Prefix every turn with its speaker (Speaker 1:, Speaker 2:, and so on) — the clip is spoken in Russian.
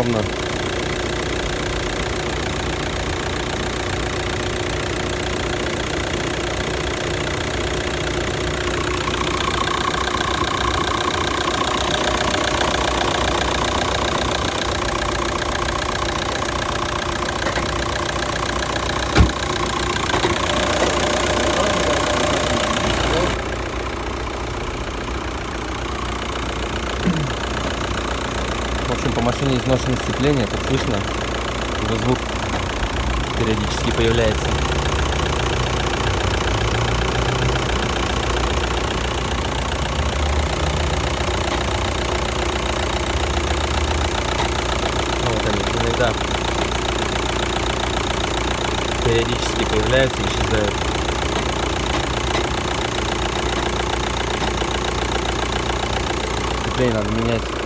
Speaker 1: ровно. В общем, по машине изношено сцепление, как слышно, уже звук периодически появляется. Ну, вот они иногда периодически появляются и исчезают. Сцепление надо менять.